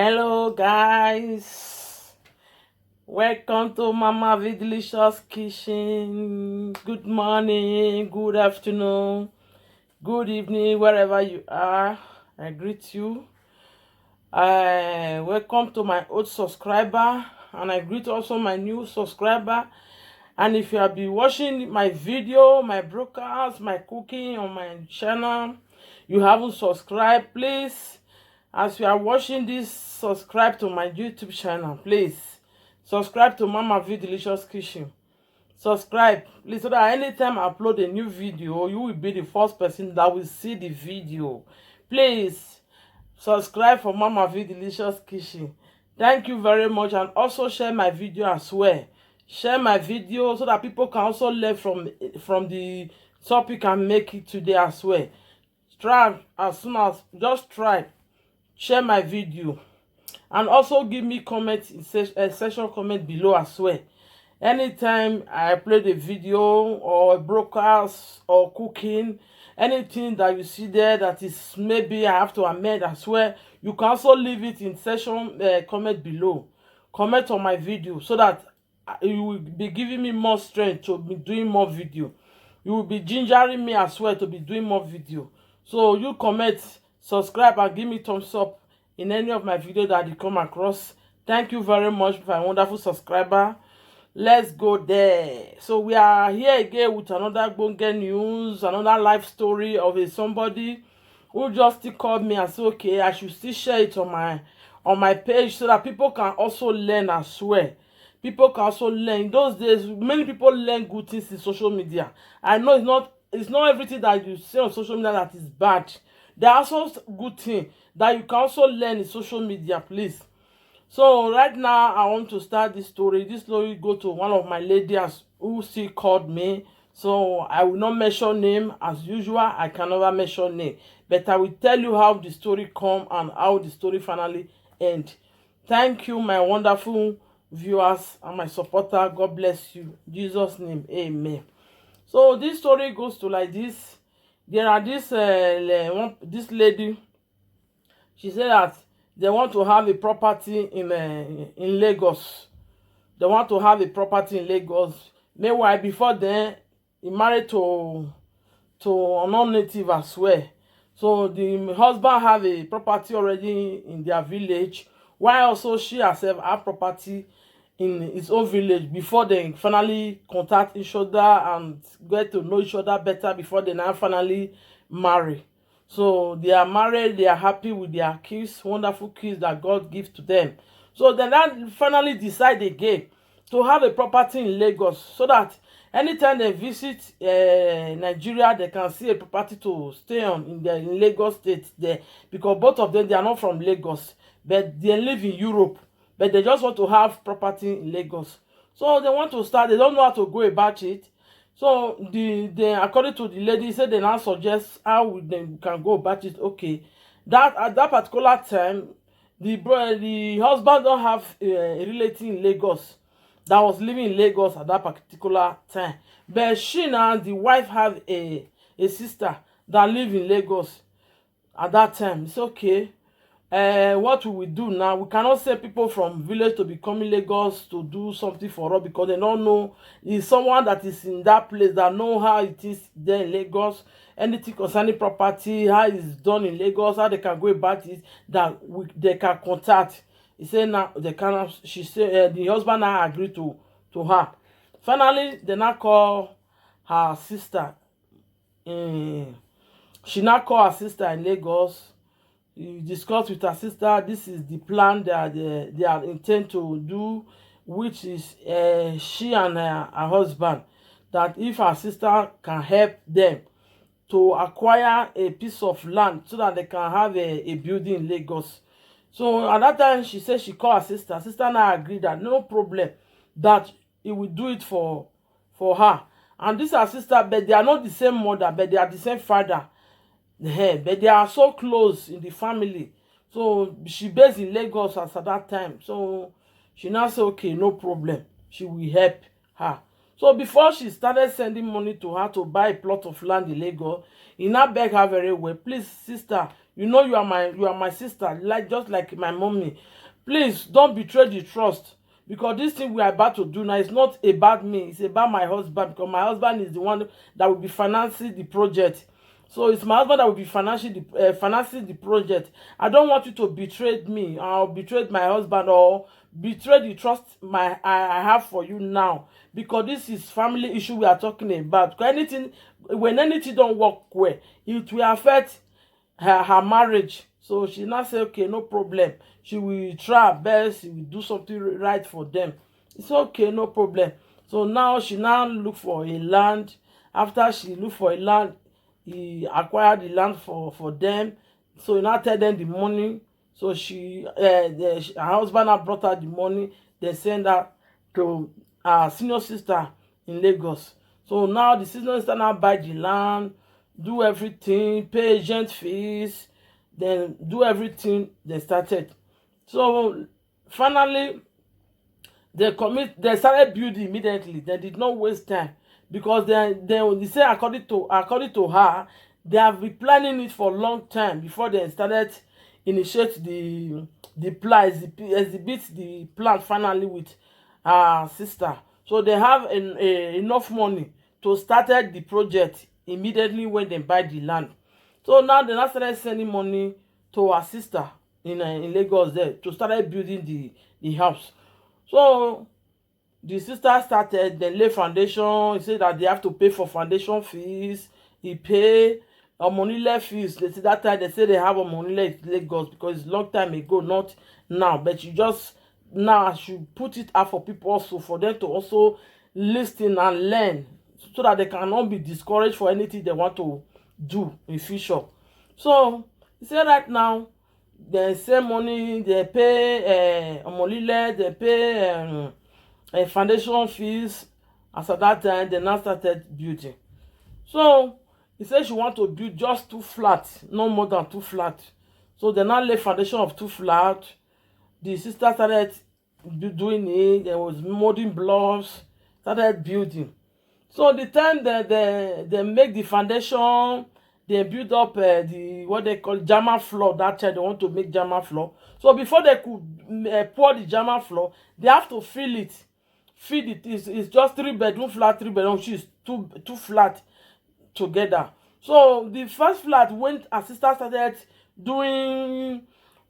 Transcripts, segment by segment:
Hello, guys. Welcome to Mama V Delicious Kitchen. Good morning, good afternoon, good evening, wherever you are. I greet you. I welcome to my old subscriber, and I greet also my new subscriber. And if you have been watching my video, my broadcast, my cooking on my channel, you haven't subscribed, please, as you are watching this, subscribe to my YouTube channel, please. Subscribe to Mama V Delicious Kitchen. Subscribe, please, so that anytime I upload a new video, you will be the first person that will see the video. Please, subscribe for Mama V Delicious Kitchen. Thank you very much, and also share my video as well. Share my video so that people can also learn from the topic and make it today as well. Try as soon as just try. Share my video, and also give me comment in section comment below as well. Anytime I upload a video or a broadcast or cooking, anything that you see there that is maybe I have to amend as well, you can also leave it in section comment below. Comment on my video so that you will be giving me more strength to be doing more video. You will be gingering me as well to be doing more video. So you comment, subscribe, and give me thumbs up in any of my videos that you come across. Thank you very much, my wonderful subscriber. Let's go there. So we are here again with another bonge news, another life story of somebody who just called me and said, okay, I should still share it on my page so that people can also learn as well. People can also learn. In those days, many people learn good things in social media. I know it's not everything that you see on social media that is bad. There are also good things that you can also learn in social media, please. So right now, I want to start this story. This story go to one of my ladies who still called me. So I will not mention name as usual. I can never mention name, but I will tell you how the story come and how the story finally end. Thank you, my wonderful viewers and my supporter. God bless you. In Jesus' name, amen. So this story goes to like this. There are this lady. She said that they want to have a property in Lagos. They want to have a property in Lagos. Meanwhile, before then, he married to a non-native as well. So the husband have a property already in their village, while also she herself have property in his own village before they finally contact each other and get to know each other better before they now finally marry. So they are married, they are happy with their kids, wonderful kids that God gives to them. So then that finally decide again to have a property in Lagos so that anytime they visit Nigeria, they can see a property to stay on in Lagos State there, because both of them, they are not from Lagos, but they live in Europe, but they just want to have property in Lagos. So they want to start, they don't know how to go about it. So according to the lady, said they now suggest how they can go about it. Okay, that at that particular time, the husband don't have a relative in Lagos that was living in Lagos at that particular time, but she now, the wife, have a sister that live in Lagos at that time. It's okay. What we will do now, we cannot send people from village to be coming Lagos to do something for us, because they don't know. Is someone that is in that place that know how it is there in Lagos, anything concerning property, how it's done in Lagos, how they can go about it, that they can contact. He said now they cannot. She said the husband now agreed to her. Finally, they now call her sister. She now call her sister in Lagos. You discuss with her sister, this is the plan that they are intend to do, which is she and her husband, that if her sister can help them to acquire a piece of land so that they can have a building in Lagos. So at that time, she said she called her sister. Sister now agreed that no problem, that he will do it for her. And this her sister, but they are not the same mother, but they are the same father. But they are so close in the family. So she based in Lagos at that time. So she now said, okay, no problem, she will help her. So before she started sending money to her to buy a plot of land in Lagos, he now beg her very well, please sister, you know you are my sister, like just like my mommy. Please don't betray the trust, because this thing we are about to do now is not about me, it's about my husband, because my husband is the one that will be financing the project. So it's my husband that will be financing the project. I don't want you to betray me or betray my husband or betray the trust I have for you now, because this is family issue we are talking about. Because anything, when anything don't work well, it will affect her marriage. So she now say, okay, no problem. She will try her best. She will do something right for them. It's okay, no problem. So now she now look for a land. After she look for a land, he acquired the land for them. So he now tell them the money. So her husband now brought her the money. They send her to her senior sister in Lagos. So now the senior sister now buy the land, do everything, pay agent fees, then do everything they started. So finally they started building immediately. They did not waste time, because they say according to her, they have been planning it for a long time before they started initiate the plan, exhibit the plan finally with her sister. So they have enough money to start the project immediately when they buy the land. So now they now started sending money to her sister in Lagos there to start building the house. So the sister started, then lay foundation. He said that they have to pay for foundation fees. He pay Omonile fees. They say that time they say they have Omonile in Lagos because it's long time ago, not now. But you just now should put it out for people also, for them to also listen and learn, so that they cannot be discouraged for anything they want to do in future. So he said right now they send money, they pay Omonile, they pay foundation fees. As at that time, they now started building. So he said she want to build just 2 flats, no more than 2 flats. So they now lay foundation of 2 flats. The sister started doing it. There was molding blocks, started building. So the time that they make the foundation, they build up the what they call German floor. That time they want to make German floor. So before they could pour the German floor, they have to fill it. It's just 3-bedroom flat, 3-bedroom, which is two flat together. So the first flat, when her sister started doing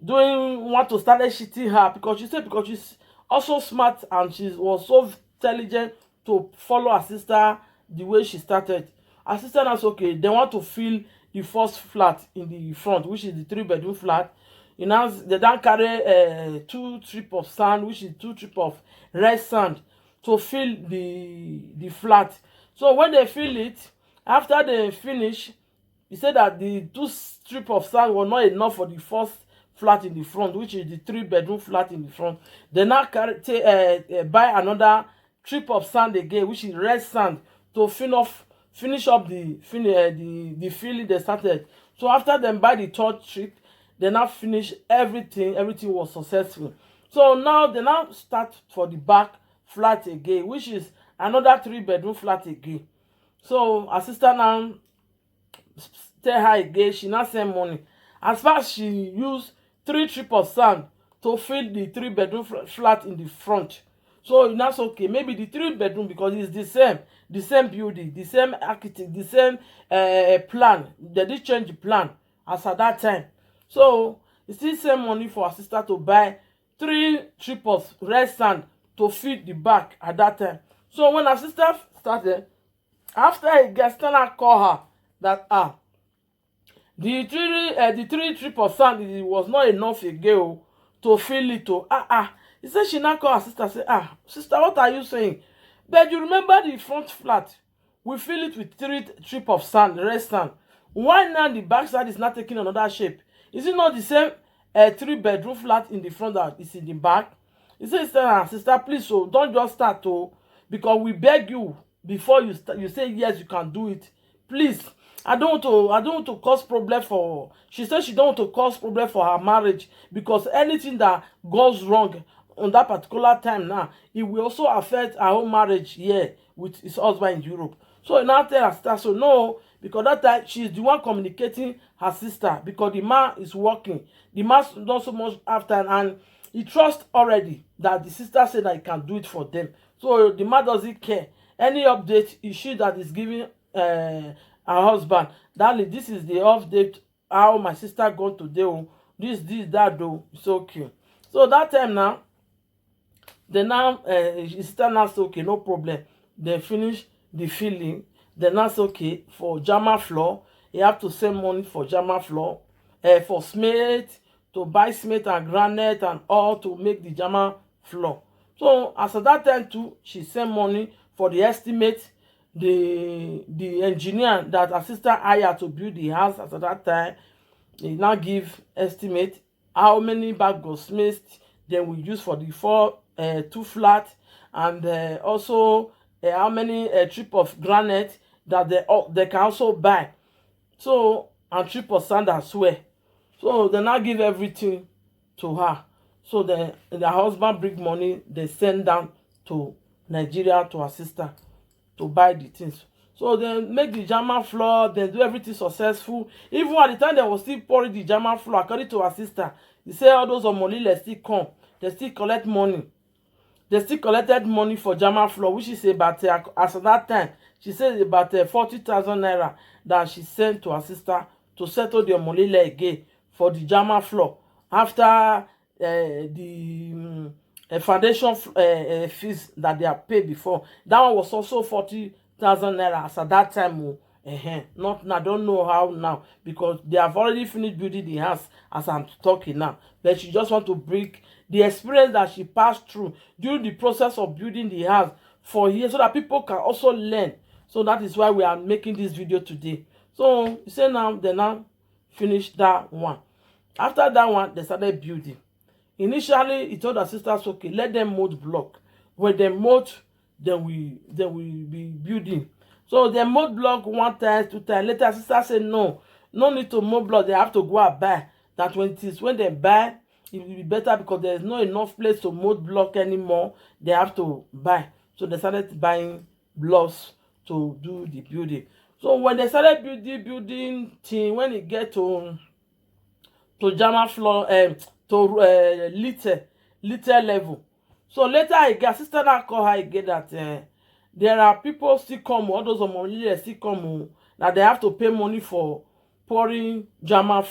want to start cheating her, because she said because she's also smart and she was so intelligent to follow her sister the way she started. Her sister now said, okay, they want to fill the first flat in the front, which is the 3-bedroom flat. You know, they then carry 2 trips of sand, which is 2 trips of red sand, to fill the flat. So when they fill it, after they finish, he said that the 2 strips of sand were not enough for the first flat in the front, which is the 3-bedroom flat in the front. They now buy another strip of sand again, which is red sand, to finish up the filling they started. So after them buy the 3rd strip, they now finish everything. Everything was successful. So now they now start for the back flat again, which is another 3-bedroom flat again. So her sister now tell her again, she now send money. As far as she use 3 trips of sand to fill the 3-bedroom flat in the front. So now say, okay, maybe the 3-bedroom, because it's the same building, the same architect, the same plan. They did change the plan as at that time. So he still send money for her sister to buy 3 trips of red sand to fill the back at that time. So when her sister started, after a guest call her that the 3 trips of sand, it was not enough again to fill it. He said she now call her sister, say, sister, what are you saying? But you remember the front flat, we fill it with 3 trips of sand, red sand. Why now the back side is not taking another shape? Is it not the same 3-bedroom flat in the front that is in the back? He said, sister, please, so don't just start because we beg you before you start. You say yes, you can do it. Please, I don't want to cause problem for. She said she don't want to cause problem for her marriage, because anything that goes wrong on that particular time now, it will also affect her own marriage here with his husband in Europe. So he now tell her sister, so no, because that time she's the one communicating her sister, because the man is working. The man not so much after, and he trusts already that the sister said that he can do it for them. So the man doesn't care. Any update is she that is giving her husband. Darling, this is the update, how my sister gone today. Oh, this, that, though. It's okay. So that time now, they now, his sister now say, okay, no problem. They finish the filling. They now say, okay, for German floor, you have to send money for German floor, for cement, to buy cement and granite and all to make the German floor. So as at that time too, she sent money for the estimate. The engineer that her sister hired to build the house as at that time, he now give estimate how many bags of cement they will use for the two flat, and also how many trip of granite that they can also buy. So, and trip of sand as well. So they now give everything to her. So the husband bring money, they send down to Nigeria to her sister to buy the things. So they make the German floor, they do everything successful. Even at the time they was still pouring the German floor, according to her sister, he said all those Omolile still come, they still collect money. They still collected money for German floor, which is about, as at that time, she said about 40,000 naira that she sent to her sister to settle the Omolile again for the German floor. After the foundation fees that they have paid before, that one was also 40,000 naira as at that time. Not, I don't know how now, because they have already finished building the house as I'm talking now. But she just want to bring the experience that she passed through during the process of building the house for years, so that people can also learn. So that is why we are making this video today. So you say now they now finish that one. After that one, they started building. Initially, he told her sisters, okay, let them mold block. When they mold, then we be building. So they mold block 1 time, 2 times. Later, sister said, no need to mold block. They have to go and buy. That when they buy, it will be better, because there is not enough place to mold block anymore. They have to buy. So they started buying blocks to do the building. So when they started building thing, when it get to German floor, to little level. So later again, sister now call her again that there are people still come, all those Omolile still come, that they have to pay money for pouring German,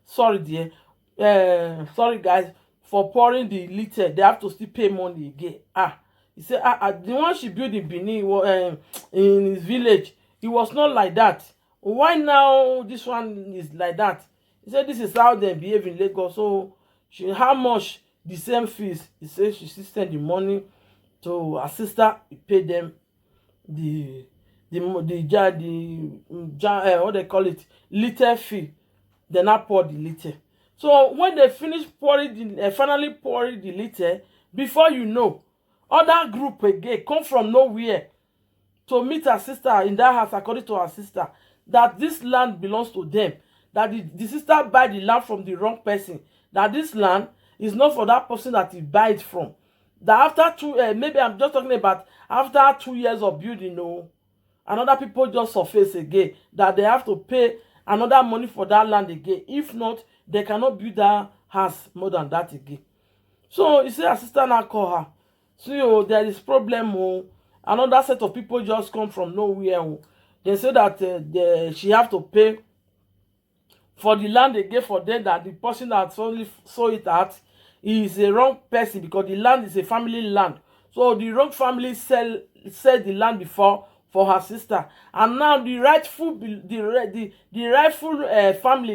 sorry dear, sorry guys, for pouring the litter. They have to still pay money again. He said, the one she built in Benin, in his village, it was not like that. Why now this one is like that? He said, this is how they behave in Lagos. So how much the same fees? He said she sent the money to her sister. He paid them what they call it, litter fee. They now pour the litter. So when they finish pouring finally pouring the litter, before you know, other group again come from nowhere to meet her sister in that house, according to her sister, that this land belongs to them, that the sister buy the land from the wrong person, that this land is not for that person that he buy it from. That after maybe I'm just talking about after 2 years of building, another people just surface again, that they have to pay another money for that land again. If not, they cannot build that house more than that again. So you see, her sister now call her. So there is problem. Another set of people just come from nowhere. They say that she have to pay for the land again for them, that the person that sold it at is a wrong person, because the land is a family land. So the wrong family sell the land before for her sister, and now the rightful family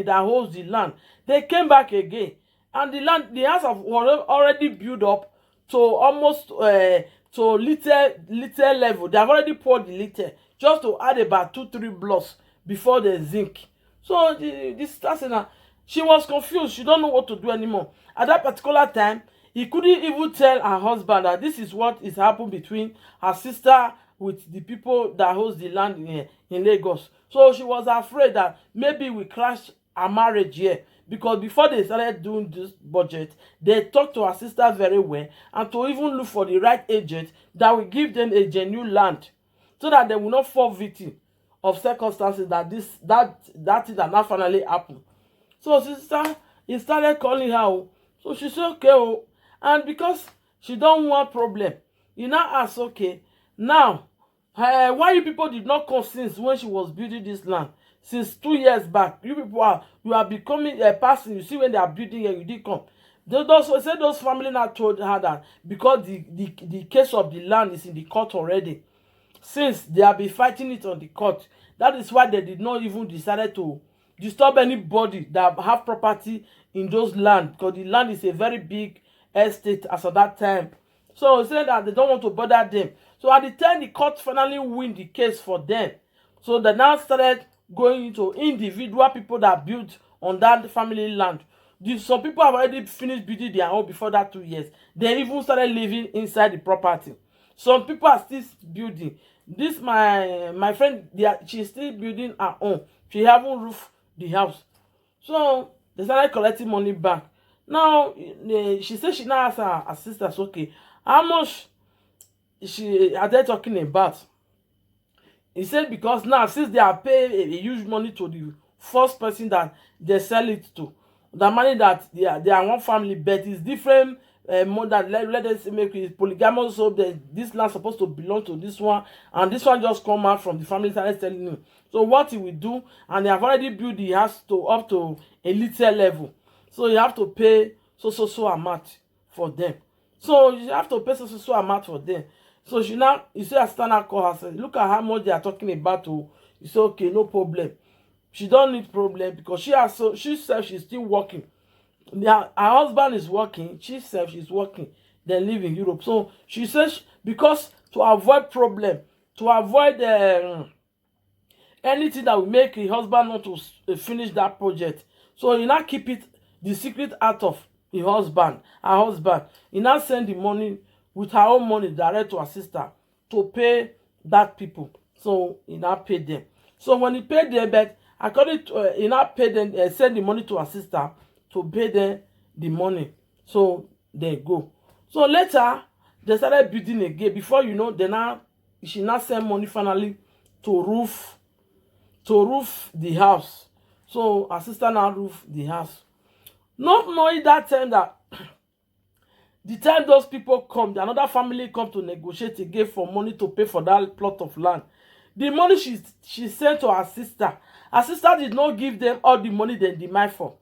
that holds the land, they came back again, and the house have already built up to almost to little level. They have already poured the little, just to add about 2-3 blocks before the zinc. So this person, she was confused. She don't know what to do anymore. At that particular time, he couldn't even tell her husband that this is what is happening between her sister with the people that holds the land in Lagos. So she was afraid that maybe we clash her marriage here, because before they started doing this budget, they talked to her sister very well, and to even look for the right agent that will give them a genuine land, so that they will not fall victim of circumstances that that thing that now finally happened. So sister, he started calling her. So she said okay, and because she don't want problem, he now ask, okay, now why you people did not come since when she was building this land? Since 2 years back, you are becoming a person. You see, when they are building here, you did come. Those family now told her that because the case of the land is in the court already, since they have been fighting it on the court, that is why they did not even decided to disturb anybody that have property in those land, because the land is a very big estate as of that time. So he said that they don't want to bother them. So at the time the court finally win the case for them, so they now started going into individual people that built on that family land. Some people have already finished building their home before that 2 years. They even started living inside the property. Some people are still building. This my friend, she's still building her own. She haven't roofed the house. So they started collecting money back. Now she said she now asked her sisters, okay, how much are they talking about? He said because now since they are paying a huge money to the first person that they sell it to, the money that they are one family, but it's different more than let us make it polygamous, so this land supposed to belong to this one, and this one just come out from the family started telling him. So what he will do, and they have already built the house to up to a little level, so you have to pay so amount for them. So you have to pay so amount for them. So she now, you see, I stand and call her, say, look at how much they are talking about. You say, okay, no problem. She don't need problem because she said she's still working. Her husband is working. She said she's working. They live in Europe. So she says because to avoid problem, to avoid anything that will make the husband not to finish that project. So you now keep it the secret out of her husband. He now send the money with her own money direct to her sister to pay that people. So he now paid them. So when he paid them, but according to he now paid them, send the money to her sister to pay them the money. So they go. So later they started building again. Before you know, she now send money finally to roof the house. So her sister now roof the house. Not knowing that time that the time those people come, another family come to negotiate again for money to pay for that plot of land. The money she sent to her sister did not give them all the money they demand for.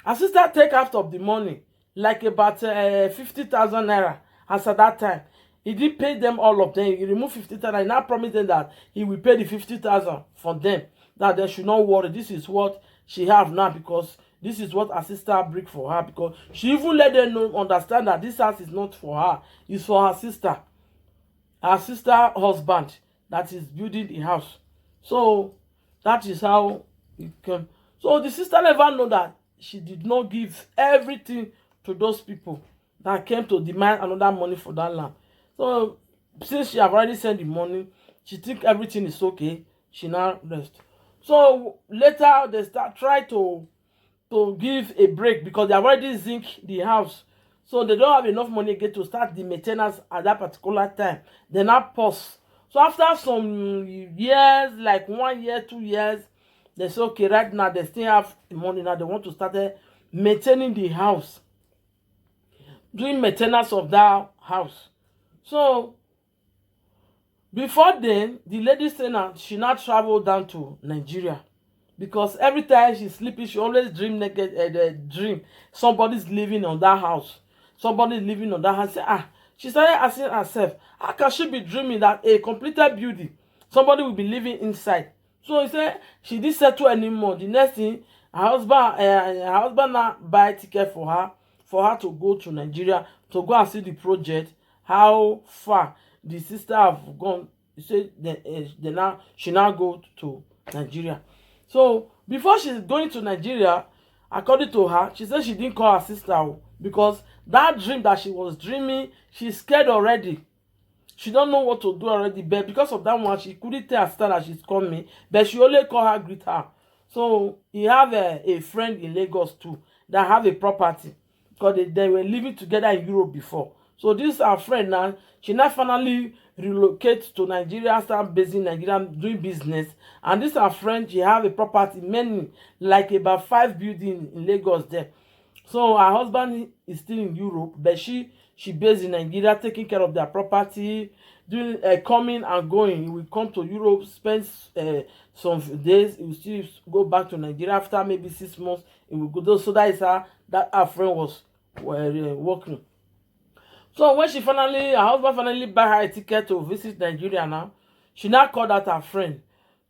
Her sister take half of the money, like about 50,000 naira. As at that time, he did pay them all of them. He removed 50,000. He now promised them that he will pay the 50,000 for them. That they should not worry. This is what she have now, because this is what her sister bring for her, because she even let them understand that this house is not for her. It's for her sister. Her sister husband that is building the house. So that is how it came. So the sister never know that she did not give everything to those people that came to demand another money for that land. So since she have already sent the money, she think everything is okay. She now rest. So later they try to give a break, because they have already zinc the house. So they don't have enough money again to start the maintenance at that particular time. They now pause. So after some years, like 1 year, 2 years, they say, okay, right now they still have the money. Now they want to start maintaining the house, doing maintenance of that house. So before then, the lady said now she now traveled down to Nigeria, because every time she's sleeping, she always dream somebody's living on that house. Somebody living on that house. She started asking herself, how can she be dreaming that a completed building, somebody will be living inside? So he said she didn't settle anymore. The next thing, her husband now buy a ticket for her to go to Nigeria to go and see the project, how far the sister have gone. He said she now go to Nigeria. So before she's going to Nigeria, according to her, she said she didn't call her sister, because that dream that she was dreaming, she's scared already. She don't know what to do already, but because of that one, she couldn't tell her sister that she's coming, but she only call her, greet her. So he have a friend in Lagos too that have a property, because they were living together in Europe before. So this our friend now, she now finally relocate to Nigeria, start based in Nigeria doing business. And this our friend, she have a property, many, like about 5 buildings in Lagos there. So her husband is still in Europe, but she based in Nigeria, taking care of their property, doing coming and going. He will come to Europe, spend some days. He will still go back to Nigeria after maybe 6 months. He will go. So that is how that her friend was working. So when her husband finally buy her a ticket to visit Nigeria now, she now called out her friend.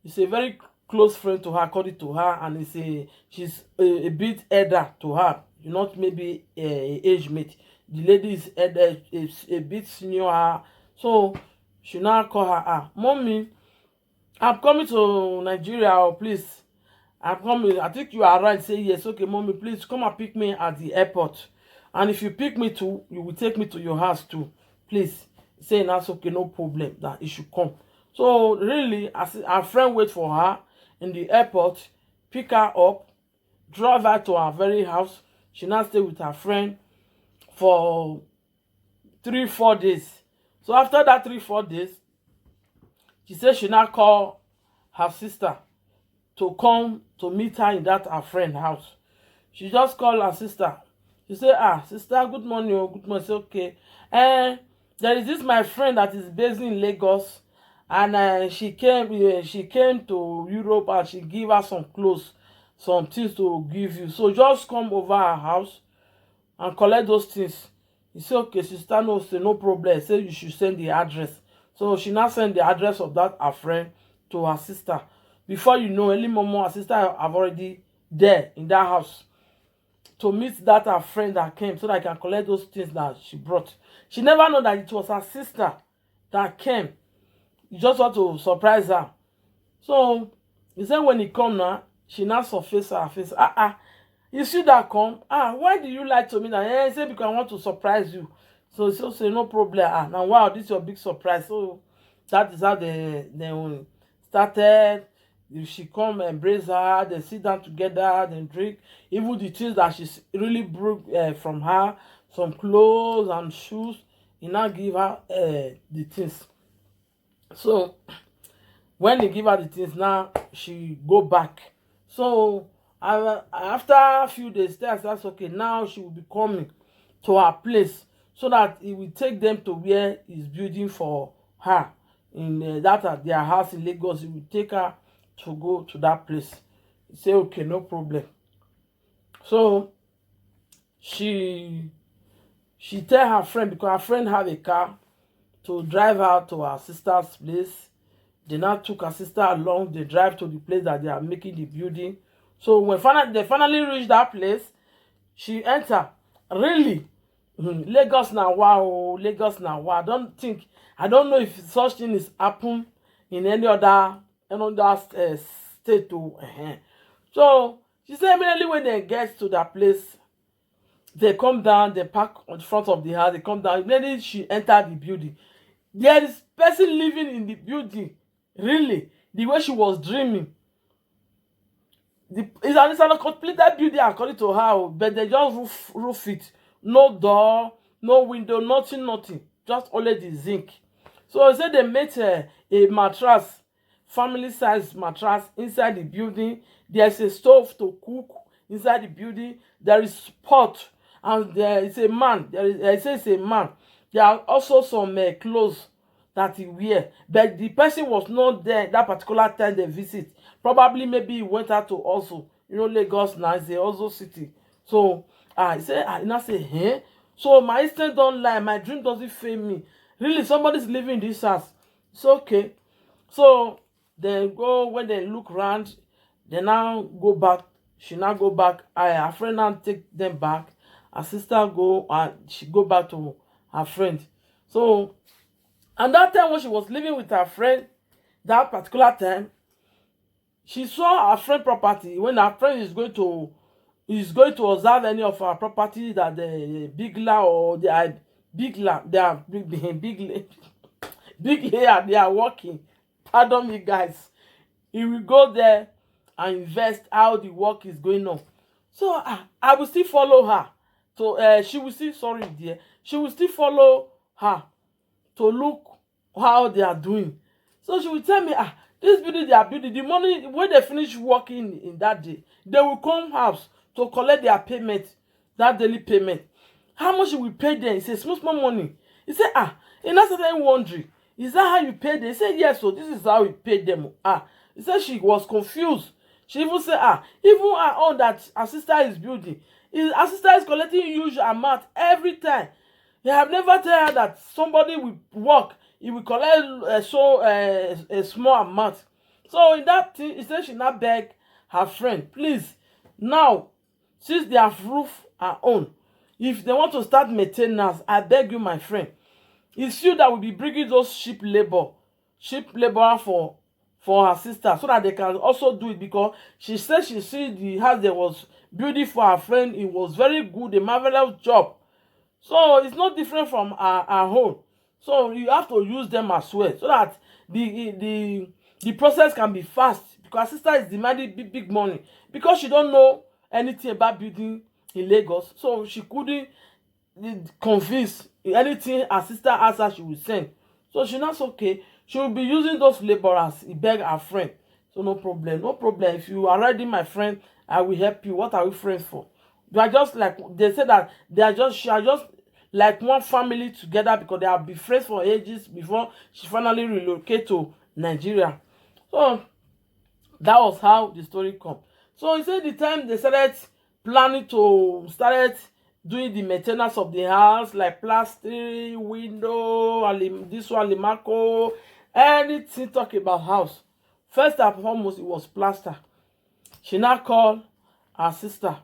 It's a very close friend to her, according to her, and she's a bit elder to her, not maybe a age mate. The lady is elder, is a bit senior her. So she now call her, Mommy, I'm coming to Nigeria, please. I'm coming. I think you are right. Say yes. Okay, Mommy, please come and pick me at the airport. And if you pick me too, you will take me to your house too. Please. Saying that's okay, no problem. That it should come. So really, as her friend wait for her in the airport, pick her up, drive her to her very house. She now stay with her friend for 3-4 days. So after that 3-4 days, she said she now call her sister to come to meet her in that her friend house. She just called her sister. She say, sister, good morning. Oh, good morning. Say, okay. There is this my friend that is based in Lagos, and she came to Europe, and she give her some clothes, some things to give you. So just come over her house and collect those things. He say, okay, sister, no, say no problem. Say you should send the address. So she now send the address of that her friend to her sister. Before you know, early morning, her sister have already there in that house to meet that her friend that came, so that I can collect those things that she brought. She never know that it was her sister that came. You just want to surprise her. So he said when he come now, she now surface her face. You see that come? Why do you lie to me now? He said because I want to surprise you. So he say no problem. Now wow, this is your big surprise. So that is how they started. She come embrace her, they sit down together, then drink. Even the things that she really broke from her, some clothes and shoes, he now give her the things. So when he give her the things, now she go back. So after a few days, that's okay. Now she will be coming to her place, so that he will take them to where he's building for her in their house in Lagos. He will take her to go to that place. He say okay, no problem. So she tell her friend, because her friend have a car, to drive her to her sister's place. They now took her sister along. They drive to the place that they are making the building. So when they finally reach that place, she enter. Really, Lagos now wow, Lagos now wow. I don't know if such thing is happen in any other state too. So she said immediately when they get to that place, they come down, they park on the front of the house, they come down. Immediately she enter the building. There is person living in the building. Really, the way she was dreaming. It's a completed building according to her, but they just roof it. No door, no window, nothing. Just only the zinc. So I said they made a mattress, family size mattress inside the building. There's a stove to cook inside the building. There is pot, and there is a man. I say it's a man. There are also some clothes that he wear, but the person was not there that particular time they visit. Probably maybe he went out to also, Lagos now is a also city. So I say, I now say, hey. So my instinct don't lie, my dream doesn't fail me. Really, somebody's living in this house. It's okay. So they go, when they look around, they now go back. She now go back. Her friend now take them back. Her sister go, and she go back to her friend. So, and that time when she was living with her friend, that particular time, she saw her friend property. When her friend is going to observe any of her property, that the big land or they are big land, they are big layer, they are working. Pardon me, guys. He will go there and invest how the work is going on. So I will still follow her. So she will still, sorry dear, she will still follow her to look how they are doing. So she will tell me, this building they are building, the money when they finish working in that day, they will come house to collect their payment, that daily payment. How much you will pay them? He said, small money. He said, he now started wondering, is that how you pay them? He said, yes, so this is how we pay them. He said she was confused. She even said, even her own that her sister is building, her sister is collecting huge amount every time. They have never tell her that somebody will work, he will collect a small amount. So in that thing, he said she now beg her friend, please, now, since they have roof her own, if they want to start maintenance, I beg you, my friend, it's you that will be bringing those cheap labor for her sister, so that they can also do it, because she said she see the house that was building for her friend. It was very good, a marvelous job. So it's not different from our home. So you have to use them as well, so that the process can be fast, because her sister is demanding big money, because she don't know anything about building in Lagos. So she couldn't convince anything her sister asked her she will send. So she not okay. She will be using those laborers. He beg her friend. So no problem. No problem. If you are already my friend, I will help you. What are we friends for? You are just like, they say that she are just like one family together, because they have been friends for ages before she finally relocated to Nigeria. So that was how the story come. So he said the time they started planning to start doing the maintenance of the house, like plastering, window, this one, limaco, anything talk about house. First and foremost, it was plaster. She now called her sister.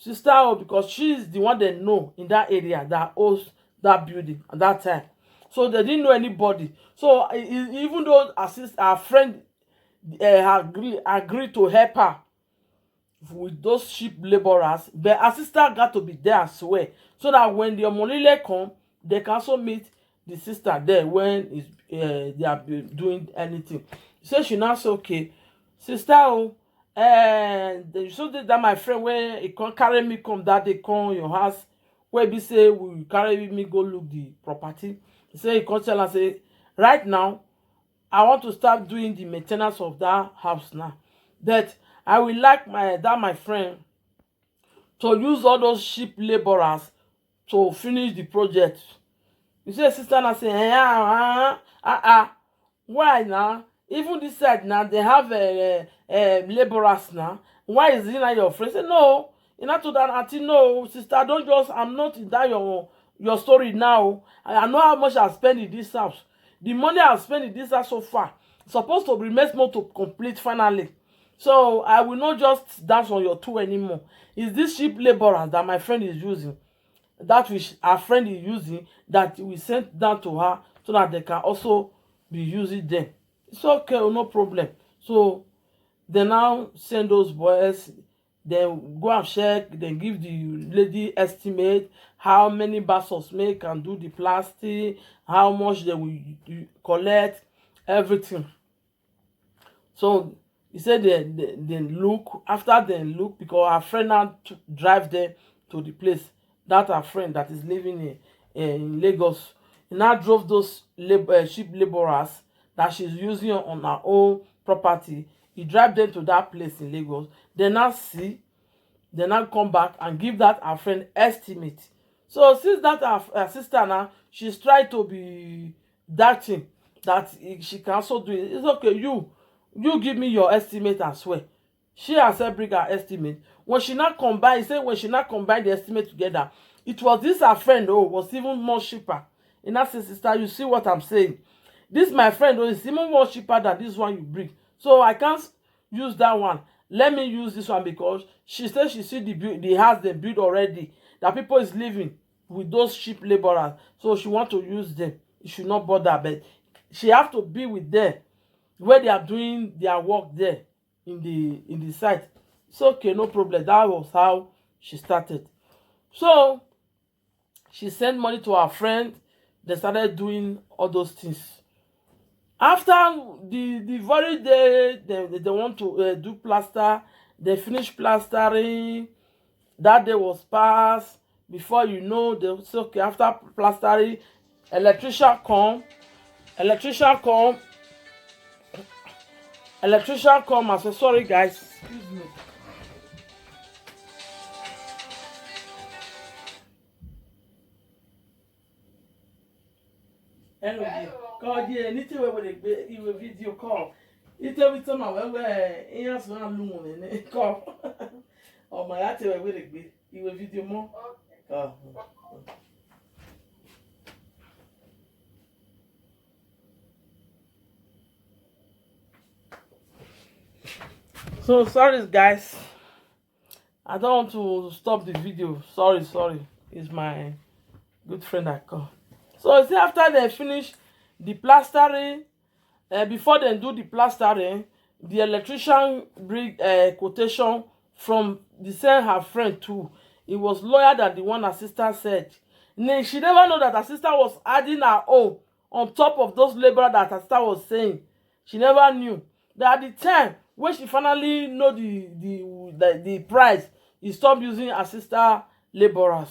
Because she's the one they know in that area that owns that building at that time. So they didn't know anybody. So even though her friend agreed to help her with those cheap laborers, but her sister got to be there as well, so that when the Omolile come, they can also meet the sister there when they are doing anything. So she now say, okay, sister, so that my friend, when he come carry me come that day come your house, where be say will carry me go look the property. He say, he come tell her, say, right now I want to start doing the maintenance of that house now, that I will like my friend to use all those cheap laborers to finish the project. You see, sister now say, why now? Even this side now, they have laborers now. Why is it not your friend? Say, no, you not to that auntie. No, sister, don't just, I'm not in that your story now. I know how much I spent in this house. The money I spent in this house so far, it's supposed to remain more to complete finally. So I will not just dance on your toe anymore. It's this cheap laborers that my friend is using, that which our friend is using, that we sent down to her, so that they can also be using them. It's okay, no problem. So they now send those boys, then go and check, then give the lady estimate how many basos make can do the plastic, how much they will collect, everything. So he said they look, after they look, because our friend now drive them to the place, that our friend that is living in Lagos. He now drove those cheap laborers that she's using on her own property. He drive them to that place in Lagos. They now come back and give that our friend estimate. So since that her sister now, she's tried to be that thing, that she can also do it. It's okay, you give me your estimate as well. She herself bring her estimate. When she now combine, he say when she now combine the estimate together, it was this her friend was even more cheaper. And I say, sister, you see what I'm saying? This my friend is even more cheaper than this one you bring. So I can't use that one. Let me use this one, because she said she see the house they built already, that people is living with those cheap laborers. So she want to use them. You should not bother, but she have to be with them where they are doing their work there in the site. It's okay, no problem. That was how she started. So she sent money to her friend. They started doing all those things. After the very day they want to do plaster, they finish plastering. That day was passed. Before you know, they say, okay, after plastering, electrician come. Electrician come. Electrician come and say, sorry guys, excuse me. Hello, call the anything where they give a video call. It every time I where ears one loom and call. Oh my, I tell where they be. You will video more. Oh. So sorry guys. I don't want to stop the video. Sorry. It's my good friend I call. So you see, after they finish the plastering, before they do the plastering, the electrician bring quotation from the same her friend too. It was lawyer that the one her sister said. She never know that her sister was adding her own on top of those labor that her sister was saying. She never knew that at the time when she finally know the price, he stopped using her sister laborers.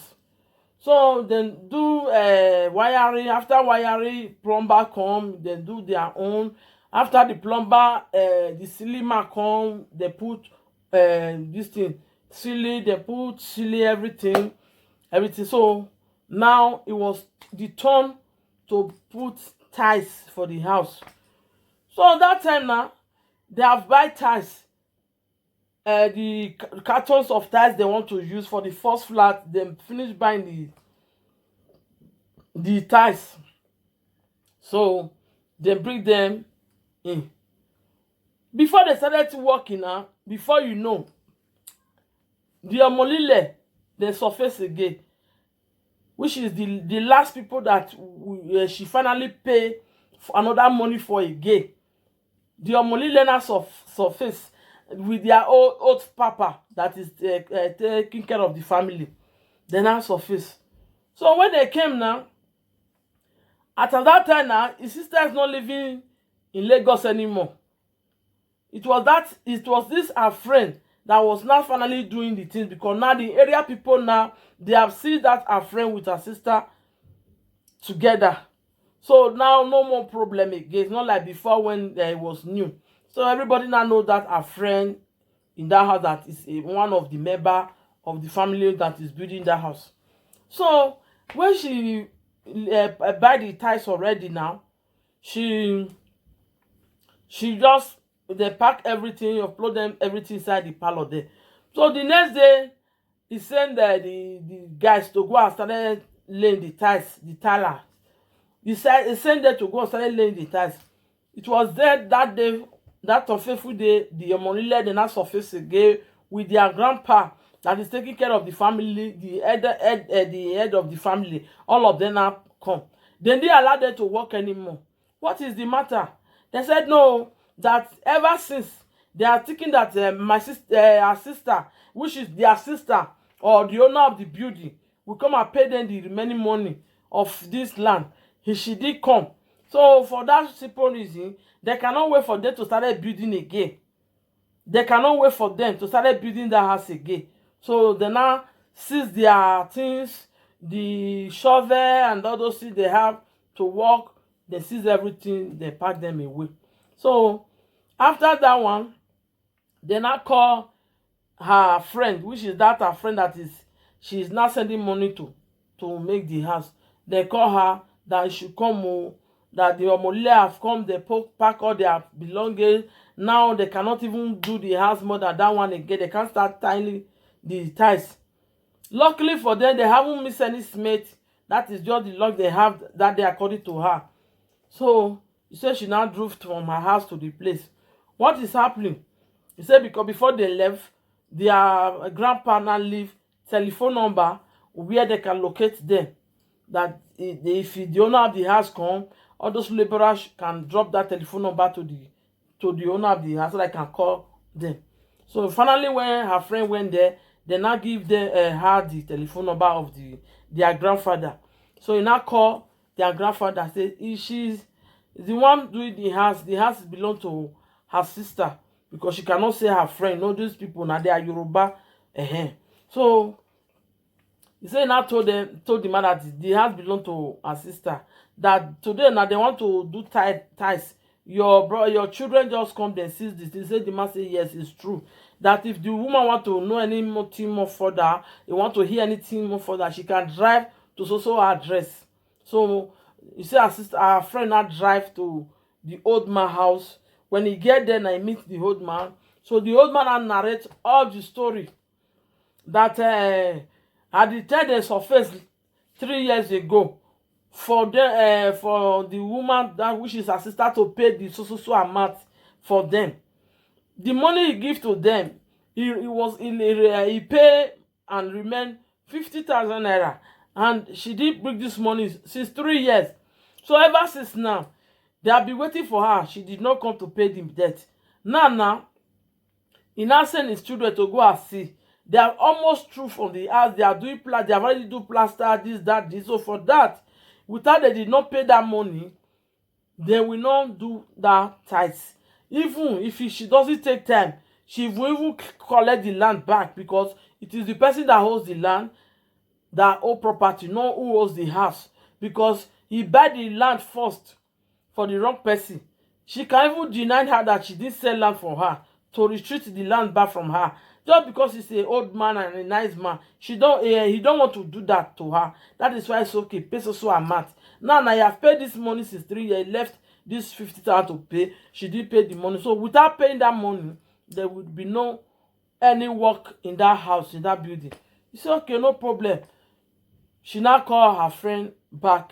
So then do wiring. After wiring, plumber come, then do their own. After the plumber, the ceiling man come, they put this thing ceiling, they put ceiling, everything. So now it was the turn to put tiles for the house. So that time now, they have buy tiles. The cartons of tiles they want to use for the first flat, they finish buying the tiles. So they bring them in. Before they started working now, before you know, the Omolile they surface again, which is the last people that she finally pay for another money for again. The Omolile now surface with their old papa that is taking care of the family. They now surface. So when they came now, at that time now, his sister is not living in Lagos anymore. It was this her friend that was now finally doing the things, because now the area people now, they have seen that her friend with her sister together. So now no more problem again. It's not like before when it was new. So everybody now know that her friend in that house that is one of the member of the family that is building that house. So when she buy the tiles already now, she just they pack everything, upload them everything inside the parlor there. So the next day, he sent the guys to go and started laying the tiles, the tiler. He sent them to go and started laying the tiles. It was there that day, that unfaithful day, the Omolile they now surface again with their grandpa that is taking care of the family, the head of the family. All of them now come. Then they allow them to work anymore. What is the matter? They said no, that ever since they are thinking that our sister, which is their sister or the owner of the building, will come and pay them the remaining money of this land. She did come. So for that simple reason, they cannot wait for them to start building again. They cannot wait for them to start building that house again. So they now seize their things, the shovel and all those things they have to work. They seize everything, they pack them away. So after that one, they now call her friend, which is that her friend that she is now sending money to make the house. They call her that she should come, that the Omolile have come, they pack all their belongings. Now they cannot even do the house more than that one again. They can't start tiling the tiles. Luckily for them, they haven't missed any smith. That is just the luck they have that day, according to her. So he said she now drove from her house to the place. What is happening? He said because before they left, their grandpa now leave telephone number where they can locate them. That if the owner of the house come, all those laborers can drop that telephone number to the owner of the house so they can call them. So finally, when her friend went there, they now give her the telephone number of their grandfather. So he now call their grandfather, say The one doing the house belong to her sister, because she cannot say her friend. No, these people now they are Yoruba. So he said now told the man that the house belong to her sister. That today now they want to do ties. Your children just come then sees this. He said the man say yes, it's true. That if the woman want to know any more thing more further, they want to hear anything more further, she can drive to so address. So you see her friend now drive to the old man house. When he get there, now he meet the old man. So the old man now narrate all the story that at the time they surfaced 3 years ago for the woman that which is her sister to pay the so amount for them. The money he give to them, he pay and remain 50,000 naira, and she did bring this money since 3 years. So ever since now, they have been waiting for her. She did not come to pay the debt. Now, he now send his children to go and see. They are almost through from the house. They are doing plaster. They have already do plaster, this, that, this. So for that, without they did not pay that money, they will not do that tithes. Even if she doesn't take time, she will even collect the land back, because it is the person that holds the land that own property, not who owns the house. Because he buy the land first for the wrong person. She can even deny her that she didn't sell land for her, to retrieve the land back from her. Just because he's an old man and a nice man, he don't want to do that to her. That is why it's okay, pay so amount. Now you have paid this money since 3 years, left this 50,000 to pay. She did pay the money. So without paying that money, there would be no any work in that house, in that building. You say, okay, no problem. She now call her friend back.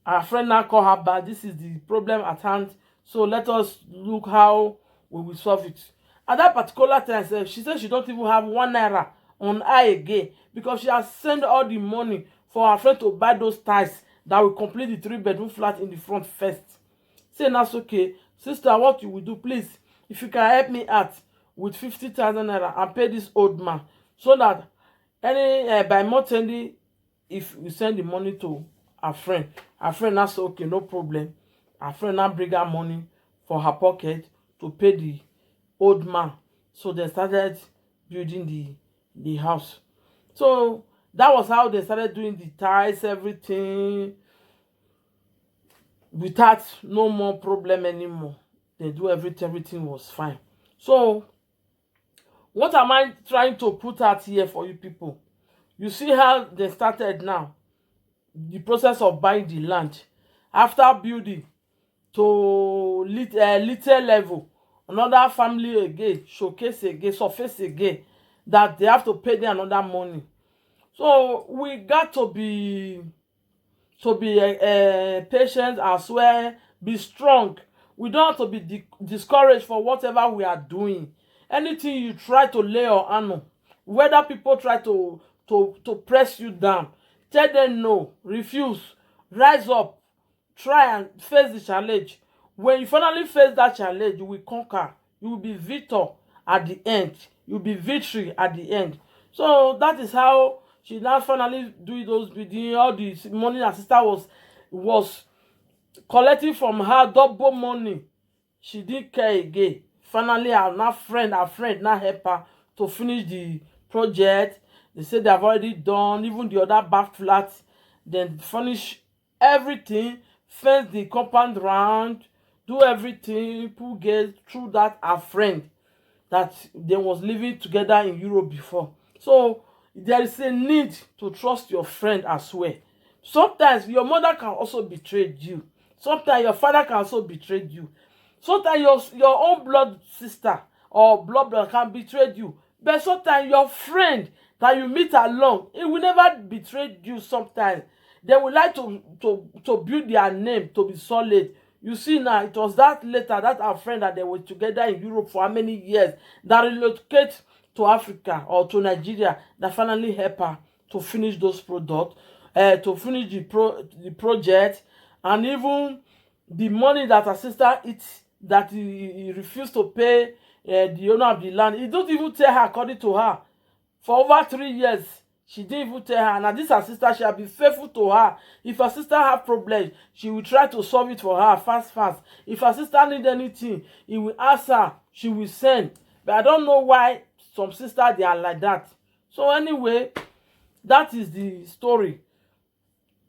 Her friend now call her back. This is the problem at hand. So let us look how we will solve it. At that particular time, she said she don't even have 1 naira on her again, because she has sent all the money for her friend to buy those tiles that will complete the 3-bedroom flat in the front first. Say that's okay. Sister, what you will do, please, if you can help me out with 50,000 naira and pay this old man, so that any by month ending, if you send the money to her friend now say okay, no problem. Her friend now bring her money for her pocket to pay the old man. So they started building the house. So that was how they started doing the ties, everything, without no more problem anymore. They do everything was fine. So what am I trying to put out here for you people? You see how they started now, the process of buying the land after building to little level. Another family again showcase again, surface again, that they have to pay them another money. So we got to be patient as well, be strong. We don't have to be discouraged for whatever we are doing. Anything you try to lay your hand on, whether people try to press you down, tell them no, refuse, rise up, try and face the challenge. When you finally face that challenge, you will conquer. You will be victor at the end. You will be victory at the end. So that is how she now finally do those bidding. All the money her sister was collecting from her, double money. She didn't care again. Finally, her friend now help her to finish the project. They say they have already done even the other back flats. Then finish everything, fence the compound round, do everything, people get through that her friend that they was living together in Europe before. So there is a need to trust your friend as well. Sometimes your mother can also betray you. Sometimes your father can also betray you. Sometimes your own blood sister or blood brother can betray you. But sometimes your friend that you meet along, it will never betray you. Sometimes they would like to build their name to be solid. You see now, it was that later, that our friend that they were together in Europe for how many years, that relocate to Africa or to Nigeria, that finally help her to finish those products, to finish the project, and even the money that her sister that he refused to pay the owner of the land. He don't even tell her, according to her, for over 3 years, She didn't even tell her. Now this her sister, she will be faithful to her. If her sister have problems, she will try to solve it for her fast. If her sister need anything, he will ask her, she will send. But I don't know why some sisters, they are like that. So anyway, that is the story.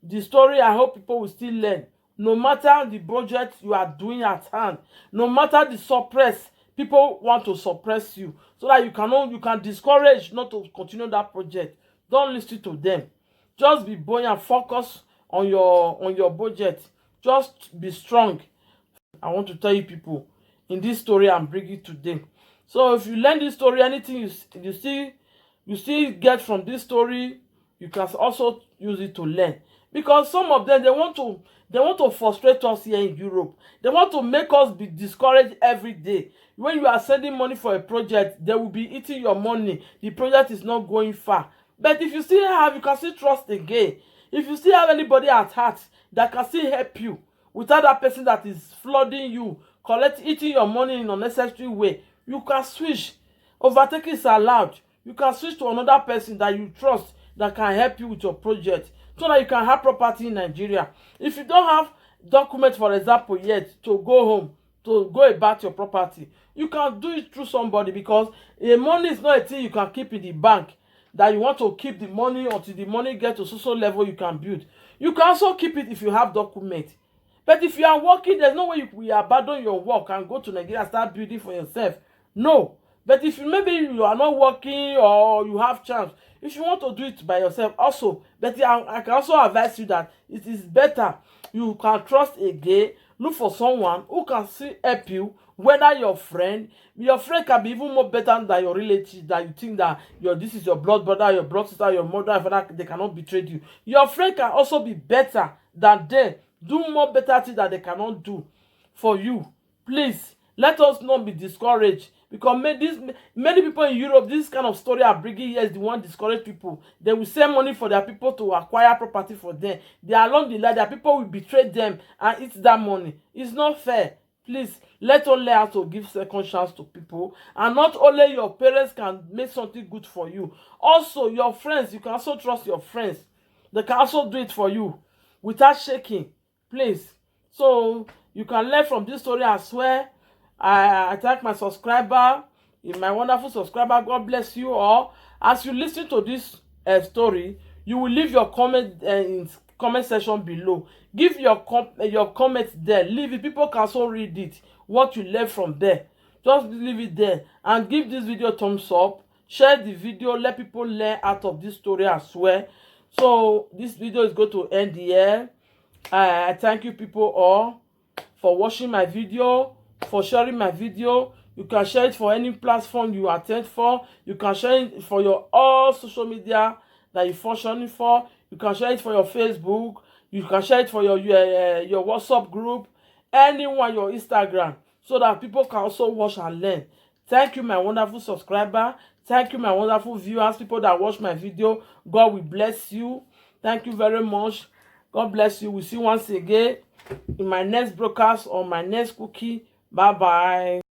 The story, I hope people will still learn. No matter the budget you are doing at hand, no matter the suppress, people want to suppress you so that you can discourage not to continue that project. Don't listen to them. Just be buoyant, focus on your budget. Just be strong. I want to tell you people in this story I'm bringing today. So if you learn this story, anything you still get from this story, you can also use it to learn. Because some of them, they want to frustrate us here in Europe. They want to make us be discouraged every day. When you are sending money for a project, they will be eating your money. The project is not going far. But if you still have, you can still trust again. If you still have anybody at heart that can still help you without that person that is flooding you, eating your money in an unnecessary way, you can switch. Overtaking is allowed. You can switch to another person that you trust that can help you with your project so that you can have property in Nigeria. If you don't have documents, for example, yet to go home, to go about your property, you can do it through somebody, because the money is not a thing you can keep in the bank, that you want to keep the money until the money gets to so level you can build. You can also keep it if you have documents. But if you are working, there's no way you will abandon your work and go to Nigeria and start building for yourself. No. But if maybe you are not working or you have chance, if you want to do it by yourself also, but I can also advise you that it is better you can trust again. Look for someone who can still help you, whether your friend can be even more better than your relative, that you think that this is your blood brother, your blood sister, your mother, your father, they cannot betray you. Your friend can also be better than them, do more better things that they cannot do for you. Please, let us not be discouraged, because many people in Europe, this kind of story are bringing here is the one discourage people. They will send money for their people to acquire property for them. They are along the line, their people will betray them and eat that money. It's not fair. Please, let us learn how to give second chance to people. And not only your parents can make something good for you, also your friends, you can also trust your friends. They can also do it for you without shaking. Please. So you can learn from this story as well. I thank my subscriber, my wonderful subscriber. God bless you all. As you listen to this story, you will leave your comment in comment section below. Give your comment there. Leave it. People can also read it. What you learn from there. Just leave it there and give this video a thumbs up. Share the video. Let people learn out of this story as well. So this video is going to end here. I thank you people all for watching my video, for sharing my video. You can share it for any platform you attend for. You can share it for your all social media that you're functioning for. You can share it for your Facebook. You can share it for your WhatsApp group, anyone, your Instagram, so that people can also watch and learn. Thank you, my wonderful subscriber. Thank you, my wonderful viewers, people that watch my video. God will bless you. Thank you very much. God bless you. We'll see you once again in my next broadcast or my next cookie. Bye-bye.